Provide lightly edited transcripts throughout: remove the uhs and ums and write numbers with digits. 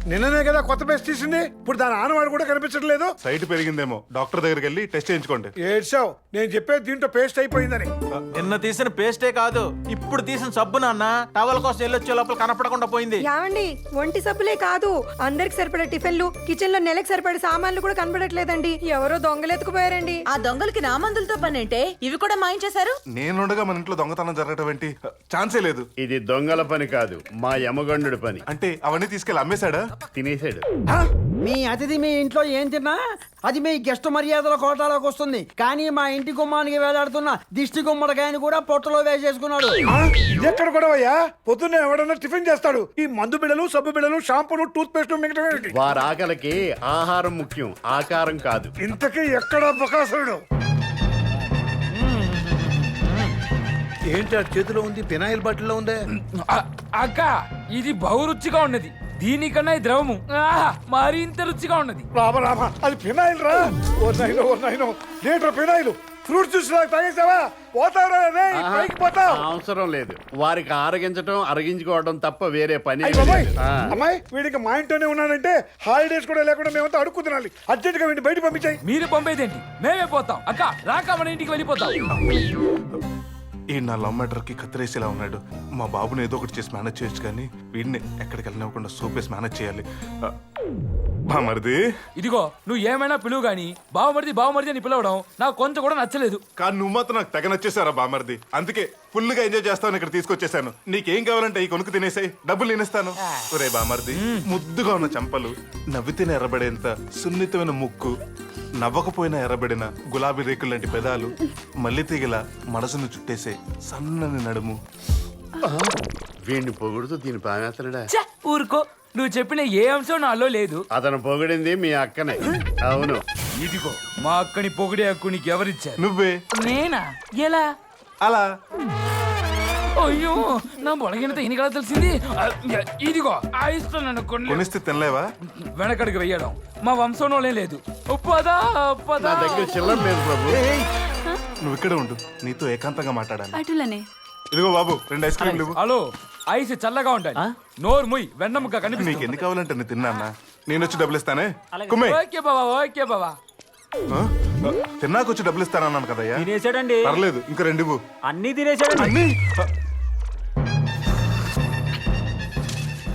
నిన్ననే కదా కొత్త పేస్ట్ తీసింది, ఇప్పుడు దాని ఆనవాడు కూడా కనిపించట్లేదు. సైట్ పెరిగిందేమో, డాక్టర్ దగ్గరికి వెళ్ళి టెస్ట్ చేయించుకోండి. ఏడ్చావు, నేను చెప్పేది దీంట్లో పేస్ట్ అయిపోయిందని. నిన్న తీసిన పేస్టే కాదు, ఇప్పుడు తీసిన సబ్బు నాన్న టవల్ కోసం వెళ్ళొచ్చే లోపల కనపడకుండా పోయింది. యావండి, ఒంటి సబ్బులే కాదు, అందరికి సరిపడే టిఫిన్లు, కిచెన్ లో నెలకు సరిపడే సామాన్లు కూడా కనపడట్లేదండి. ఎవరో దొంగలెత్తుకుపోయారండి. ఆ దొంగలకి నా మందులతో పనేంటే? ఇవి కూడా మాయించేశారు. నేనుండగా మన ఇంట్లో దొంగతనం జరగటం ఏంటి? ఛాన్సే లేదు. ఇది దొంగల పని కాదు, మా యమగండు పని. అంటే అవన్నీ తీసుకెళ్ళి అమ్మేశాడా? తినేసాడు. మీ అతిథి మీ ఇంట్లో ఏం తిన్నా అది మీ గెస్ట్ మర్యాదల కోటాలోకి వస్తుంది. కానీ మా ఇంటి గుమ్మానికి వేలాడుతున్న దిష్టి గుమ్మడికాయని కూడా పొట్టలో వేసేసుకున్నాడు. ఎక్కడ కూడా అయ్యా, పొద్దున్నే ఎవడన్నా టిఫిన్ చేస్తాడు, ఈ మందు బిళ్ళలు, సబ్బు బిళ్ళలు, షాంపూలు, టూత్ పేస్ట్ మిగతా వారి ఆకలికి ఆహారం ముఖ్యం, ఆకారం కాదు. ఇంతకీ ఎక్కడ బకాసుడు? ఏంటి ఆ చేతిలో ఉంది? ఫినాయిల్ బాటిల్లో ఉందే. అక్క, ఇది బహురుచిగా ఉన్నది. దీనికన్నా ఈ ద్రవము మరింత రుచిగా ఉన్నది. రామ రామ, అది ఫినాయిల్ రా. ఓ నైనో లీటర్ ఫినాయిల్ ఫ్రూట్ జ్యూస్ తాగేసావా? పోతావురా రే, పైకి పోతావు. అవసరం లేదు, వారికి ఆరగించడం అరగించుకోవడం తప్ప వేరే పని అమ్మాయి లేదు. అమ్మాయి, వీడికి మా ఇంట్లోనే ఉన్నాడంటే హాలిడేస్ కూడా లేకుండా మేమంతా అడుక్కు తినాలి. అర్జెంట్ గా వీడిని బయట పంపించాయి. మీరు పంపేదేంటి? మేమే పోతాం. అక్క రాక మన ఇంటికి వెళ్ళిపోతాం. ఈ నా లవ్ మ్యాటర్ కి కత్తిరేసేలా ఉన్నాడు. మా బాబుని ఏదో ఒకటి చేసి మేనేజ్ చేయొచ్చు, కానీ వీడిని ఎక్కడికి వెళ్ళనివ్వకుండా సోపేసి మేనేజ్ చేయాలి. బామర్ది, ఇదిగో నువ్వు ఏమైనా పిలువు గాని బావమరిది అని పిలవడం నాకు కొంచెం కూడా నచ్చలేదు. కానీ నువ్వు మాత్రం నాకు తెగ నచ్చేసారా బామర్ది. అందుకే ఫుల్ గా ఎంజాయ్ చేస్తాను ఇక్కడ తీసుకొచ్చేసాను. నీకేం కావాలంటే ఈ కొనుక్కు తినేసాయి, డబ్బులు నేనేస్తాను. ఒరే బామర్ది, ముద్దుగా ఉన్న చంపలు, నవ్వితేనే ఎర్రబడేంత సున్నితమైన ముక్కు, నవ్వకపోయినా ఎర్రబడిన గులాబీ రేకులు లాంటి పెదాలు, మల్లి తీగల మనసును చుట్టేసే సన్నని నడుము. వీడిని పొగుడుతూ దీని పానేస్తాడా? ఊరుకో, నువ్వు చెప్పిన ఏ అంశం నాలో లేదు. అతను పొగిడింది మీ అక్కనే. అవును. ఇదిగో మా అక్కని పొగిడే హక్కు నీకు ఎవరిచ్చారు? నువ్వే. నేనా? ఎలా? అలా. అయ్యో, నా బొడగినతో ఎన్నికలా తెలిసింది. ఇదిగో ఆ ఇస్తున్నాను కొనిస్తే తినలేవా? వెనకడికి వెయ్యడం మా వంశంలోనే లేదు. పదా పదా. నా దగ్గర చిల్లర లేదు ప్రభు. నువ్వు ఇక్కడే ఉండు, నీతో ఏకాంతంగా మాట్లాడాలి. అటులనే. ఇదిగో బాబు, 2 ఐస్ క్రీమ్లు. హలో, ఐస్ చల్లగా ఉండాలి. నోరు ముయ్, వెన్నముక్క నీకు కనిపిస్తుంది. ఎన్ని కావాలంటే నేను తిన్నా. నేను వచ్చి డబ్బులు ఇస్తానే. కుమ్మే. ఓకే బావా, ఓకే బావా. తిన్నాక వచ్చి డబ్బులు ఇస్తానన్నాను కదయ్యా. తినేసాడండి. పర్లేదు, ఇంకా 2 ఇవ్వు. అన్ని తినేసాడండి. అన్నీ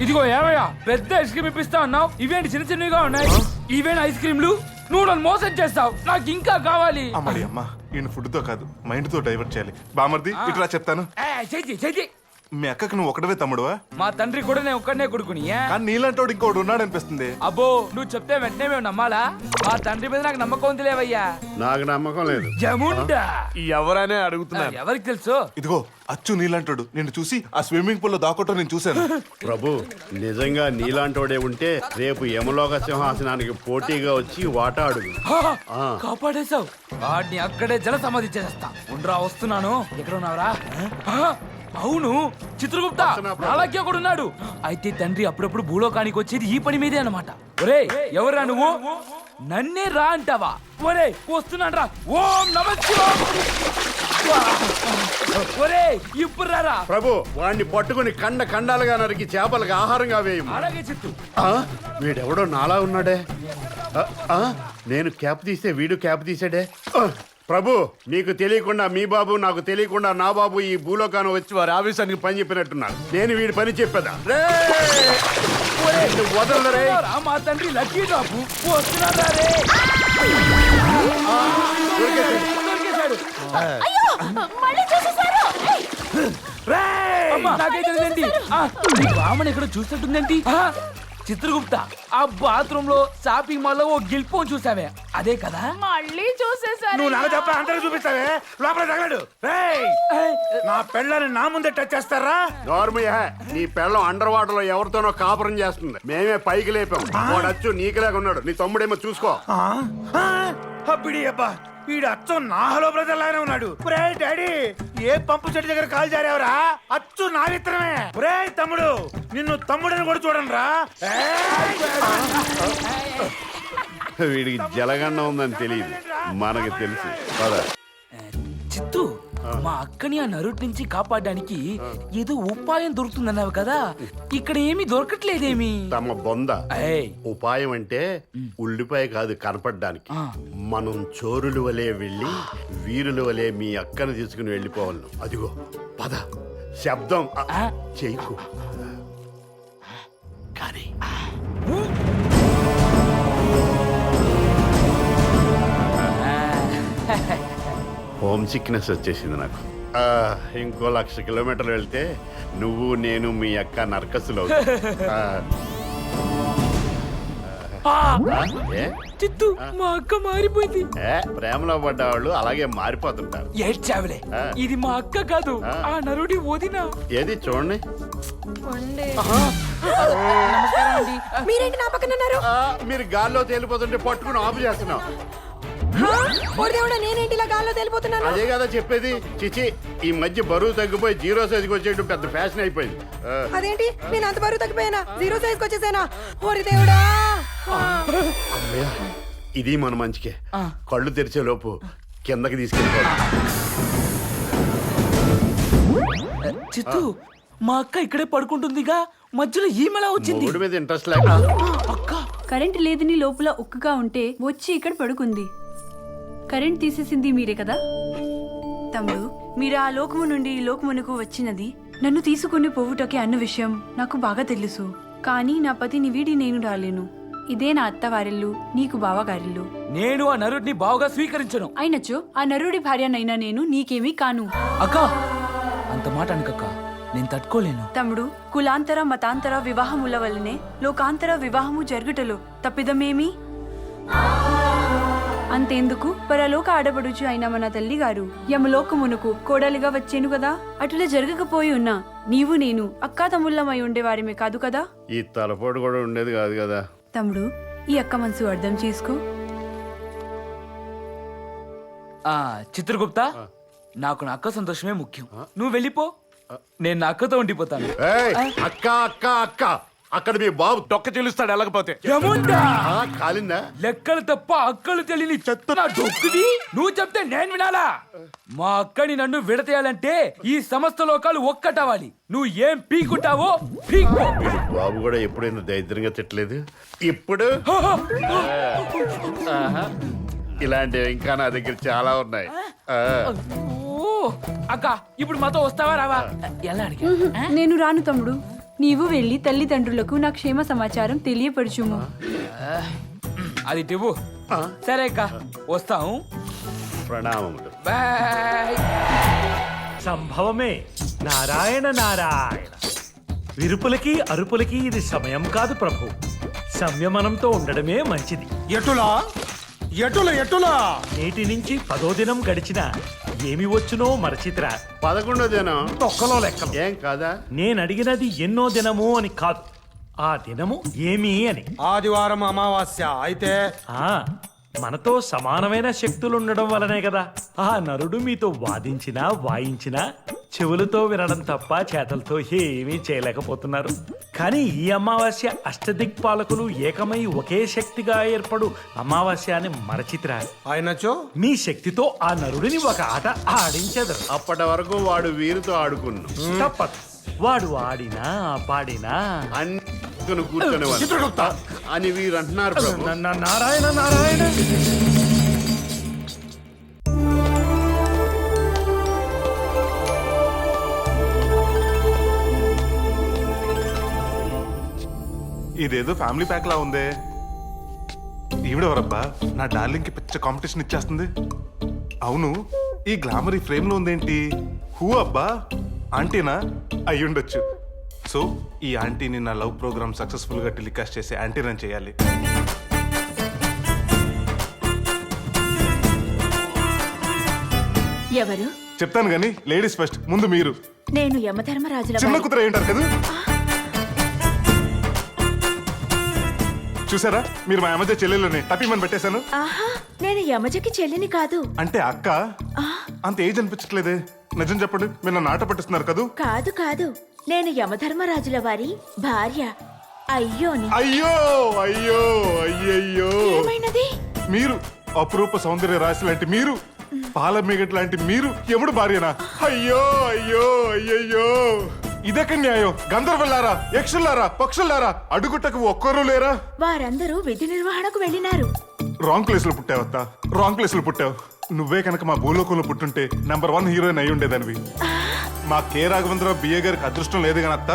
ఇదిగో ఏమయ్యా, పెద్ద ఐస్ క్రీమ్ ఇప్పిస్తా అన్నావు, ఇవేంటి చిన్న చిన్నగా ఉన్నాయి? ఇవేనా ఐస్ క్రీమ్లు? నువ్వు నన్ను మోసం చేస్తావు, నాకు ఇంకా కావాలి. అమ్మడి అమ్మ, ఈయన ఫుడ్ తో కాదు మైండ్ తో డైవర్ట్ చేయాలి. బామర్ది, ఇట్లా చెప్తాను. చెయ్యి. మీ అక్కకి నువ్వు ఒకటవే తమ్ముడువా? మా తండ్రి కూడా నేను ఒక్కడనే కొడుకుని. కానీ నీలాంటోడు ఇంకోటి ఉన్నాడు అనిపిస్తుంది. అబ్బో, నువ్వు చెప్తే వెంటనే మేము నమ్మాలా? మా తండ్రి మీద నాకు నమ్మకం ఉందిలేవయ్యా. నాకు నమ్మకం లేదు. జముండా ఎవరనే అడుగుతున్నారు? ఎవరికి తెలుసు? ఇదిగో అచ్చు నీలాంటోడు. నిన్ను చూసి ఆ స్విమ్మింగ్ పూల్ లో దాకోవటం నేను చూశాను. ప్రభు, నిజంగా నీలాంటోడే ఉంటే రేపు యమలోక సింహాసనానికి పోటీగా వచ్చి వాటా అడుగు. కాపాడేశావు. వాడిని అక్కడే జల సమాధి చేస్తా. ఉండ్రా, వస్తున్నాను. ఎక్కడ ఉన్నావురా? అవును, చిత్రగుప్త అలాగే కూడా ఉన్నాడు. అయితే తండ్రి అప్పుడప్పుడు భూలోకానికి వచ్చేది ఈ పని మీదే అన్నమాట. ఒరే, ఎవరా నువ్వు? నన్నే రా అంటావా? ఒరే, వస్తున్నాను రా. ఓం నమః శివాయ. ఒరే, ఇప్పుడు రారా. ప్రభు, వాడిని పట్టుకుని ఖండాలుగా నరికి చేపలకు ఆహారంగా వేయము. అలాగే చిత్తు. వీడెవడో నాలా ఉన్నాడే. నేను క్యాప్ తీస్తే వీడు క్యాప్ తీసాడే. ప్రభు, నీకు తెలియకుండా మీ బాబు, నాకు తెలియకుండా నా బాబు ఈ భూలోకాన్ని వచ్చి వారి ఆఫీసానికి పని చెప్పినట్టున్నారు. నేను వీడి పని చెప్పేదా? వదలరే. మా తండ్రి లక్కీ డ్రాప్. వస్తున్నారా రే. దొరికేశాడు. నాకైతే రామన్ ఎక్కడ చూసినట్టుందేంటి? చిత్రగుప్త, ఆ బాత్రూమ్ లో షాపింగ్ మాల్ లో ఓ గిల్పోన్ చూసావే, అదే కదా? మళ్ళీ చూసేసారు. నువ్వు నాకు చెప్ప అందరూ చూపిస్తావే, లోపల తగలడు. నా పెళ్ళని నా ముందే టచ్ చేస్తారా? నార్మల్. నీ పెళ్ళం అండర్ వాటర్ లో ఎవరితోనో కాపురం చేస్తుంది. మేమే పైకి లేపాం. వాడచ్చు నీకులాగా ఉన్నాడు. నీ తమ్ముడేమో చూసుకో. అబ్బిడి అబ్బా, వీడు అచ్చు నా హలో బ్రదర్ లాగానే ఉన్నాడు. డాడీ, ఏ పంపు చెట్టు దగ్గర కాల్ జారేవరా? అచ్చు నా విత్తనమే. తమ్ముడు, నిన్ను తమ్ముడని కూడా చూడండి రా. వీడికి జలగండం ఉందని తెలియదు, మనకి తెలుసు. చిత్తు, మా అక్కని ఆ నరుటి నుంచి కాపాడడానికి ఏదో ఉపాయం దొరుకుతుందన్నావు కదా, ఇక్కడ ఏమీ దొరకట్లేదేమి. తమ బొంద ఏయ్, ఉపాయం అంటే ఉల్లిపాయ కాదు కనపడడానికి. మనం చోరుల వలె వెళ్ళి వీరుల వలె మీ అక్కను తీసుకుని వెళ్ళిపోవాలి. అదిగో పద, శబ్దం చేయకు కానీ. హోమ్ సిక్నెస్ వచ్చేసింది నాకు. ఇంకో 1,00,000 కిలోమీటర్లు వెళ్తే నువ్వు నేను మీ అక్క నరకసులు చిత్తు మా అక్క మారిపోయింది. ప్రేమలో పడ్డవాళ్ళు అలాగే మారిపోతుంటారు. ఏడ్చావులే, ఇది మా అక్క కాదు, ఆ నరుడి వదిన. ఏది చూడండి. మీరేంటి నా పక్కన ఉన్నారు? మీరు గాల్లో తేలిపోతుంటే పట్టుకుని ఆపు చేస్తున్నాం. నేనేంటి ఇలా గాల్లో తేలిపోతున్నాను? అదే కదా చెప్పేది. చిచి, ఈ మధ్య బరువు తగ్గిపోయి 0 సైజుకి వచ్చేయడం పెద్ద ఫ్యాషన్ అయిపోయింది. అదేంటి, నేను అంత బరువు తగ్గిపోయానా? 0 సైజ్కి వచ్చేసానా? ఓరి దేవుడా! అమ్మయ్య, ఇది మన మంచికే. కళ్ళు తెరిచే లోపు కిందకి తీసుకెళ్ళిపోవాలి. చిత్తు, మా అక్క ఇక్కడే పడుకుంటుందిగా, మధ్యలో ఈమెలా వచ్చింది. మూడు మీద ఇంట్రెస్ట్ లేక అక్క కరెంట్ లేదని లోపల ఉక్కగా ఉంటే వచ్చి ఇక్కడ పడుకుంది. కరెంట్ తీసేసింది మీరే కదా తమ్ముడు. మీరు ఆ లోకము నుండి ఈ లోకమునకు వచ్చినది నన్ను తీసుకుని పోవుటకే అన్న విషయం నాకు బాగా తెలుసు. కానీ నా పతిని వీడి నేను రాలేను. ఇదే నా అత్తవారిల్లు, నీకు బావగారిల్లు. నేను ఆ నరుడిని బావుగా స్వీకరించను. అయినచో ఆ నరుడి భార్యనైనా నేను నీకేమీ కాను. అక్క, అంత మాట అనకక్క, నేను తట్టుకోలేను. తమ్ముడు, కులాంతర మతాంతర వివాహముల వల్లనే లోకాంతర వివాహము జరుగుటలో తప్పిదమేమి? అంతేందుకు, పరలోక ఆడపడుచు అయిన మన తల్లి గారు యమలోకమునకు కోడలిగా వచ్చేను కదా. అటులా జరగకపోయి ఉన్నా నీవు నేను అక్కా తమ్ముళ్ళమై ఉండేవారిమే కాదు కదా. ఈ తలపోటు కూడా ఉండేది కాదు కదా. తమ్ముడు, ఈ అక్క మనసు అర్థం చేసుకో. చిత్రగుప్త, నాకు నా అక్క సంతోషమే ముఖ్యం. నువ్వు వెళ్ళిపో, నేను నా అక్కతో ఉండిపోతాను. అక్క అక్క అక్క, అక్కడ మీ బాబు తొక్క చెల్లిస్తాడు వెళ్ళకపోతే. కాలిందా? లెక్కలు తప్ప అక్కలు తెలియని చెత్త నా డొక్కుది. నువ్వు చెప్తే నేను వినాలా? మా అక్కని నన్ను విడతేయాలంటే ఈ సమస్త లోకాలు ఒక్కటవ్వాలి. నువ్వు ఏం పీకుంటావో పీక్కో. బాబు కూడా ఎప్పుడైనా దరిద్రంగా తిట్టలేదు. ఇప్పుడు ఇలాంటివి ఇంకా నా దగ్గర చాలా ఉన్నాయి. అక్క, ఇప్పుడు మాతో వస్తావా రావా? ఎలా అడిగా? నేను రాను తమ్ముడు. నీవు వెళ్ళి తల్లిదండ్రులకు నా క్షేమ సమాచారం తెలియపరచుము. అది టివ్వు. సరే అక్క, వస్తాము. ప్రణామములు. బాయ్. సంభవమే. నారాయణ నారాయణ. విరుపులకి అరుపులకి ఇది సమయం కాదు ప్రభు. సంయమనంతో ఉండడమే మంచిది. ఎటులా ఎటుల ఎటులా నేటి నుంచి 10వ దినం గడిచిన ఏమి వచ్చునో మరచిత్రా. 11వ దినం తొక్కలో లెక్కలు. ఏం కాదా? నేను అడిగినది ఎన్నో దినము అని కాదు, ఆ దినము ఏమి అని. ఆదివారం అమావాస్య అయితే మనతో సమానమైన శక్తులు ఉండడం వలనే కదా ఆ నరుడు మీతో వాదించినా వాయించినా చెవులతో వినడం తప్ప చేతలతో ఏమీ చేయలేకపోతున్నారు. కానీ ఈ అమావాస్య అష్టదిక్పాలకులు ఏకమై ఒకే శక్తిగా ఏర్పడు అమావాస్య అని మరచిత్రా. ఆయనచో మీ శక్తితో ఆ నరుడిని ఒక ఆట ఆడించెదరు. అప్పటి వరకు వాడు వీరితో ఆడుకున్నాం. తప్పదు. వాడు ఆడినా పాడినా అన్ని కూర్చొని అని వీరు అంటున్నారు ప్రభు. నారాయణ నారాయణ. ఇదేదో ఫ్యామిలీ ప్యాక్ లా ఉందే. ఈవిడెవరబ్బా నా డార్లింగ్ కి పిచ్చ కాంపిటీషన్ ఇచ్చేస్తుంది? అవును, ఈ గ్లామర్ ఈ ఫ్రేమ్ లో ఉందేంటి? హూ అబ్బా? ఆంటీనా? అయ్యుండొచ్చు. సో ఈ ఆంటీని నా లవ్ ప్రోగ్రామ్ సక్సెస్ఫుల్ గా టెలికాస్ట్ చేసే ఆంటీనని చేయాలి. ఎవరు? చెప్తాను గానీ లేడీస్ ఫస్ట్. ముందు మీరు. నేను యమధర్మరాజుల చిన్న కుతుర ఏంటారు కదా. చూసారా, మీరు మా యమజ చెల్లెల్లోనే తప్పిమని పెట్టేశాను. ఆహా, నేను యమజకి చెల్లిని కాదు. అంటే అక్క? అంత ఏజ్ అనిపించట్లేదే. నిజం చెప్పండి, మీరు నన్ను ఆట పట్టిస్తున్నారు కదూ. కాదు కాదు, నేను యమధర్మరాజుల వారి భార్య. అయ్యోని. అయ్యో అయ్యో అయ్యయ్యో. ఏమైనది? మీరు అపురూప సౌందర్య రాశి లాంటి మీరు పాల మీగట్ లాంటి మీరు ఎముడు భార్యనా? అయ్యో అయ్యో అయ్యయ్యో, ఇదెక్క న్యాయం? గంధర్వలారా, యక్షులారా, పక్షులారా, అడుగుటకు ఒక్కరూ లేరా? వారందరూ విధి నిర్వహణకు వెళ్ళినారు. రాంగ్ ప్లేస్ లో పుట్టావత్త, రాంగ్ ప్లేస్ లో పుట్టావు. నువ్వే కనుక మా భూలోకంలో పుట్టుంటే నంబర్ 1 హీరోయిన్ అయి ఉండేదానివి. మా కే రాఘవేంద్రరావు బిఏ గారికి అదృష్టం లేదు కానీ అత్త,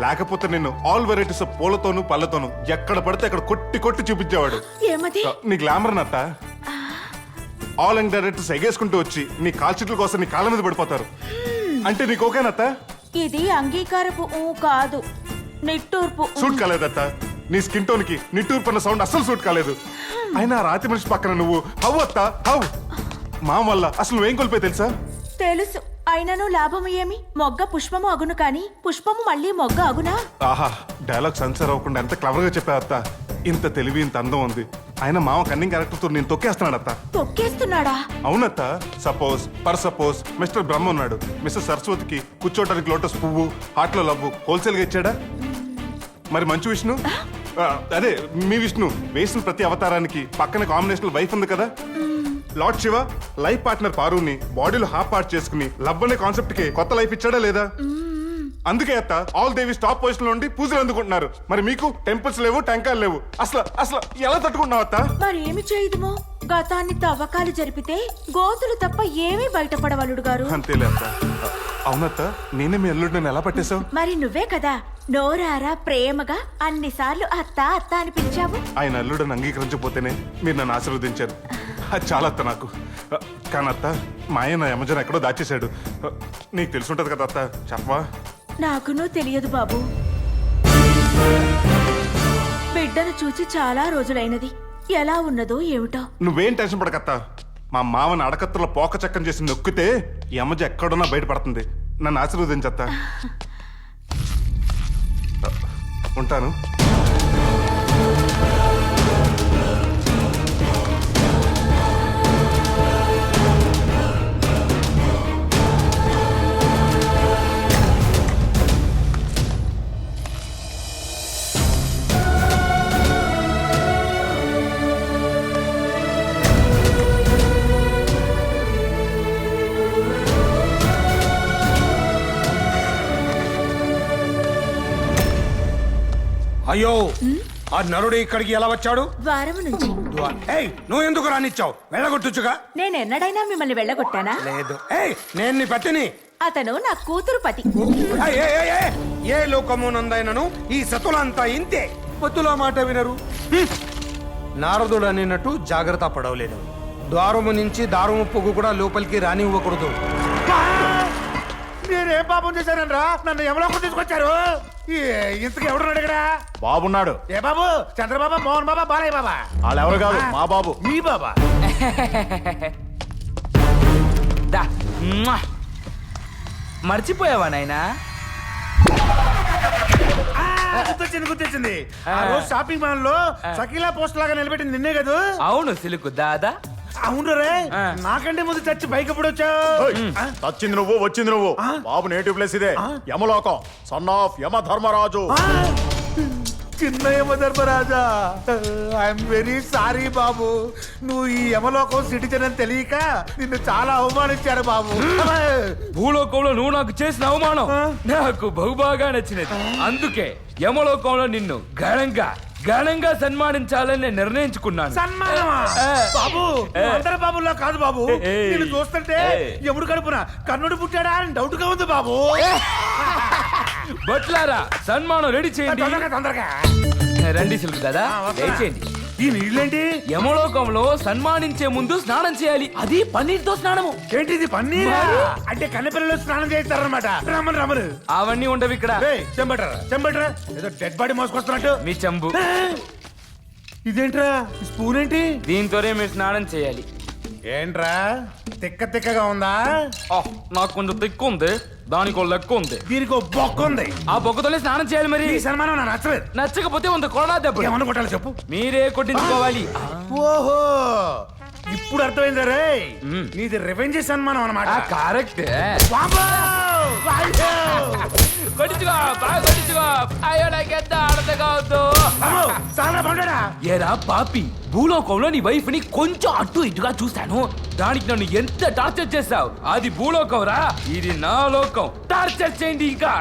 లేకపోతే నిన్ను ఆల్ వెరైటీస్ ఆఫ్ పూలతోను పళ్ళతోను ఎక్కడ పడితే అక్కడ కొట్టి కొట్టి చూపించేవాడు. ఏమది? నీ గ్లామర్ నత్త. ఆల్ యంగ్ డైరెక్టర్స్ ఎగేసుకుంటూ వచ్చి నీ కాల్చిట్ల కోసం నీ కాళ్ళ మీద పడిపోతారు. అంటే నీకు ఓకేనత్త? ఇది అంగీకారపు ఊ కాదు, నిట్టూర్పు. సూట్ కాలేదత్త. నీ స్కిన్ టోన్ కి నిట్టూర్పు అన్న సౌండ్ అస్సలు సూట్ కాలేదు. అయినా రాతి మనిషి పక్కన నువ్వు హవ్ అత్త హవ్. మా వల్ల అసలు నువ్వేం కోల్పోయి తెలుసా? తెలుసు, అయినను లాభము ఏమి? మొగ్గ పుష్పము అగును కాని పుష్పము మళ్ళీ మొగ్గ అగునా? ఆహా, డైలాగ్ సెన్సర్ అవ్వకుండా ఎంత క్లవర్ గా చెప్పావు అత్త. ఇంత తెలివి, ఇంత అందం ఉంది. ఆయన మామ కన్నింగ్ క్యారెక్టర్ తో నేను తొక్కేస్తున్నాడు అత్త. తొక్కేస్తున్నాడా? అవునత్త. సపోజ్ మిస్టర్ బ్రహ్మ ఉన్నాడు. మిస్టర్ సరస్వతికి కూర్చోటానికి లోటస్ పువ్వు, హార్ట్ లో లవ్వు హోల్సేల్ గా ఇచ్చాడా? మరి మంచు విష్ణు, అదే మీ విష్ణు వేసిన ప్రతి అవతారానికి పక్కన కాంబినేషన్ వైఫ్ ఉంది కదా. లార్డ్ శివ లైఫ్ పార్ట్నర్ పారుని బాడీలో హాఫ్ పార్ట్ చేసుకుని లవ్ అనే కాన్సెప్ట్ కి కొత్త లైఫ్ ఇచ్చాడా లేదా? అందుకే అత్త ఆల్ దేవి టాప్ పొజిషన్ లో ఉండి పూజలు అందుకుంటున్నారు. మరి మీకు టెంపుల్స్ లేవు, టెంకాయలు లేవు. అసలు ఎలా తట్టుకుంటున్నావు అత్త? మరి ఏమి చేయదుమో? గతాన్ని తవ్వకాలు జరిపితే గోతులు తప్ప ఏమీ బయటపడవలుడు గారు. అంతేలే అత్త. అవునత్త, నేనే మీ అల్లుడు నన్ను ఎలా పట్టేశావు? మరి నువ్వే కదా నోరారా ప్రేమగా అన్నిసార్లు అత్త అత్త అని పిలిచావు. ఆయన అల్లుడని అంగీకరించకపోతేనే మీరు నన్ను ఆశీర్వదించారు. అది చాలా అత్త నాకు. కానీ అత్త, మా ఆయన యమజన ఎక్కడో దాచేశాడు. నీకు తెలుసుంటది కదా అత్త, చెప్పవా? నాకునూ తెలియదు బాబు. బిడ్డను చూచి చాలా రోజులైనది. ఎలా ఉన్నదో ఏమిటో. నువ్వేం టెన్షన్ పడకత్తా. మా మామని అడకత్తులో పోక చక్కం చేసి నొక్కితే యమజ ఎక్కడున్నా బయటపడుతుంది. నన్ను ఆశీర్వదించత్తా. ఉంటాను. అయ్యో, ఆ నరుడు ఇక్కడికి ఎలా వచ్చాడు? ద్వారము నుంచి. నువ్వు ఎందుకు రానిచ్చావు? వెళ్ళగొట్టుచుగా. నేనెన్నడైనా మిమ్మల్ని వెళ్ళగొట్టానా? లేదు. నేను నీ పతిని. అతను నా కూతురు పతి. ఏ లోకమునందైనను ఈ సతులంతా ఇంతే. పతుల మాట వినరు. నారదుడు అనినట్టు జాగ్రత్త పడవలేదు. ద్వారము నుంచి దారుము పొగ్గు కూడా లోపలికి రానివ్వకూడదు. నేనేం పాపం చేశానరా? నన్ను ఎవరో తీసుకొచ్చారు. ఇంతకు ఎవడున్నాడు ఇక్కడ? బాబున్నాడు. ఏ బాబు? చంద్రబాబా, మోహన్ బాబా, బాలయ్య బాబా? వాళ్ళెవరు కాదు, మా బాబు. మీ బాబా? మర్చిపోయావా నాయనా? గుర్తొచ్చింది. ఆ రోజు షాపింగ్ మాల్ లో సకీలా పోస్ట్ లాగా నిలబెట్టింది నిన్నే కదా? అవును సిలుకు దాదా. అవును రే, నాకంటే ముందు చచ్చి బైక్ ఎప్పుడు వచ్చావు? వచ్చింది నువ్వు, వచ్చింది నువ్వు. బాబు నేటివ్ ప్లేస్ ఇదే, యమలోకం. సన్ ఆఫ్ యమ ధర్మరాజు. చిన్న యమధర్మరాజా, ఐఎమ్ వెరీ సారీ బాబు. నువ్వు ఈ యమలోకం సిటిజన్ అని తెలియక నిన్ను చాలా అవమానించారు బాబు. భూలోకంలో నువ్వు నాకు చేసిన అవమానం నాకు బహుబాగా నచ్చినది. అందుకే యమలోకంలో నిన్ను ఘనంగా సన్మానించాలని నేను నిర్ణయించుకున్నాను. సన్మానమా? బాబు, అందరి బాబుల్లో కాదు బాబు. నిన్ను చూస్తుంటే ఎముడు కడుపున కన్నుడు పుట్టాడా అని డౌట్ గా ఉంది బాబు. బట్లారా, సన్మానం రెడీ చేయండి. తొందరగా రండి సిల్క్ దాదా, దయచేయండి. ఈ నీళ్ళేంటి? యమలోకంలో సన్మానించే ముందు స్నానం చేయాలి. అది పన్నీర్తో స్నానము. ఏంటిది పన్నీర్? అంటే కన్నెపిల్లలు స్నానం చేస్తారనమాట. రమ్మను. అవన్నీ ఉండవు ఇక్కడ. చెంబటరా ఏదో డెడ్ బాడీ మోసుకొస్తున్నట్టు. మీ చెంబు. ఇదేంట్రా స్పూన్ ఏంటి? దీంతోనే మీరు స్నానం చేయాలి. ఏంట్రా తిక్కగా ఉందా? నాకు కొంచెం తిక్కు ఉంది, దానికి లెక్క ఉంది, దీనికి బొక్క ఉంది. ఆ బొక్కతోనే స్నానం చేయాలి. మరి ఈ సన్మానం నాకు నచ్చలేదు. నచ్చకపోతే వంద కొడా దెబ్బ. ఏమన్నా కొట్టాలి చెప్పు. మీరే కొట్టించుకోవాలి. ఓహో, ఇప్పుడు అర్థమైందా రే? నీది రివెంజ్ సన్మానం అన్నమాట. కరెక్ట్. కొట్టించుకో బాగా కొట్టించుకో. అయ్యో నాకెంత ఆడతగా అవుతూ. చాలా బాగుంటాడా? ఏరా పాపి, భూలోకంలో నీ వైఫ్ ని కొంచెం అటు ఇటుగా చూశాను, దానికి నన్ను ఎంత టార్చర్ చేశావు. అది భూలోకం రా, ఇది నా లోకం. టార్చర్ చేయండి ఇంకా.